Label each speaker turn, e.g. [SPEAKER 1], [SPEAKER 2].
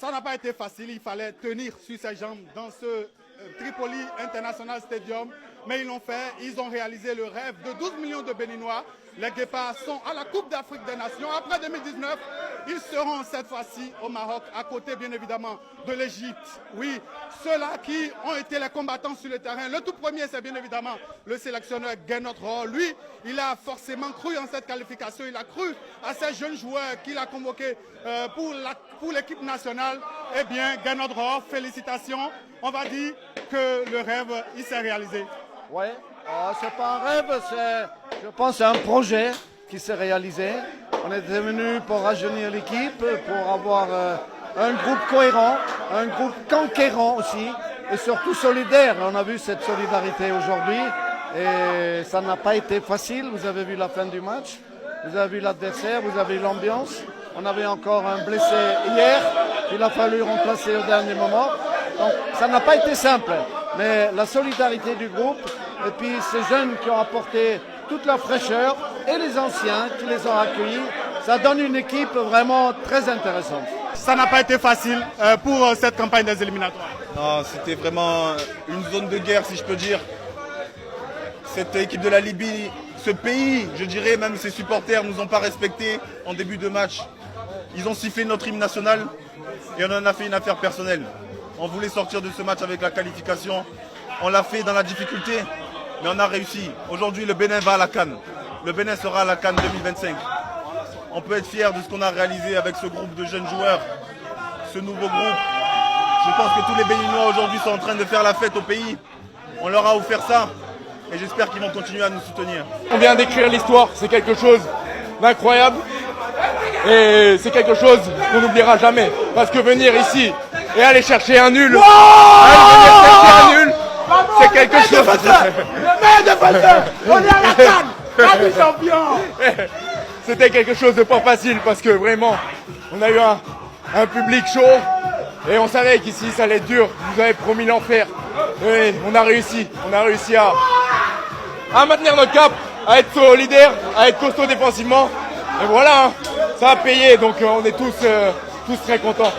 [SPEAKER 1] Ça n'a pas été facile, il fallait tenir sur ses jambes dans ce Tripoli International Stadium, mais ils l'ont fait, ils ont réalisé le rêve de 12 millions de Béninois. Les Guépards sont à la Coupe d'Afrique des Nations. Après 2019, ils seront cette fois-ci au Maroc, à côté bien évidemment de l'Égypte. Oui, ceux-là qui ont été les combattants sur le terrain. Le tout premier, c'est bien évidemment le sélectionneur Gernot Rohr. Lui, il a forcément cru en cette qualification. Il a cru à ces jeunes joueurs qu'il a convoqués pour l'équipe nationale. Eh bien, Gernot Rohr, félicitations. On va dire que le rêve, il s'est réalisé.
[SPEAKER 2] Oui, c'est pas un rêve, je pense c'est un projet qui s'est réalisé. On était venu pour rajeunir l'équipe, pour avoir un groupe cohérent, un groupe conquérant aussi, et surtout solidaire. On a vu cette solidarité aujourd'hui, et ça n'a pas été facile. Vous avez vu la fin du match, vous avez vu l'adversaire, vous avez vu l'ambiance. On avait encore un blessé hier, qu'il a fallu remplacer au dernier moment. Donc ça n'a pas été simple, mais la solidarité du groupe, et puis ces jeunes qui ont apporté toute la fraîcheur, et les anciens qui les ont accueillis, ça donne une équipe vraiment très intéressante.
[SPEAKER 1] Ça n'a pas été facile pour cette campagne des éliminatoires.
[SPEAKER 3] Non, c'était vraiment une zone de guerre, si je peux dire. Cette équipe de la Libye, ce pays, je dirais même ses supporters, nous ont pas respectés en début de match. Ils ont sifflé notre hymne national et on en a fait une affaire personnelle. On voulait sortir de ce match avec la qualification. On l'a fait dans la difficulté, mais on a réussi. Aujourd'hui, le Bénin va à la CAN. Le Bénin sera à la CAN 2025. On peut être fier de ce qu'on a réalisé avec ce groupe de jeunes joueurs, ce nouveau groupe. Je pense que tous les Béninois aujourd'hui sont en train de faire la fête au pays. On leur a offert ça et j'espère qu'ils vont continuer à nous soutenir.
[SPEAKER 4] On vient d'écrire l'histoire, c'est quelque chose d'incroyable et c'est quelque chose qu'on n'oubliera jamais. Parce que venir ici et aller chercher un nul, c'est quelque chose.
[SPEAKER 1] Le meilleur défenseur, on est à la CAN, champion.
[SPEAKER 4] C'était quelque chose de pas facile parce que vraiment, on a eu un public chaud et on savait qu'ici ça allait être dur. Vous avez promis l'enfer. Et on a réussi à maintenir notre cap, à être solidaire, à être costaud défensivement. Et voilà, ça a payé, donc on est tous très contents.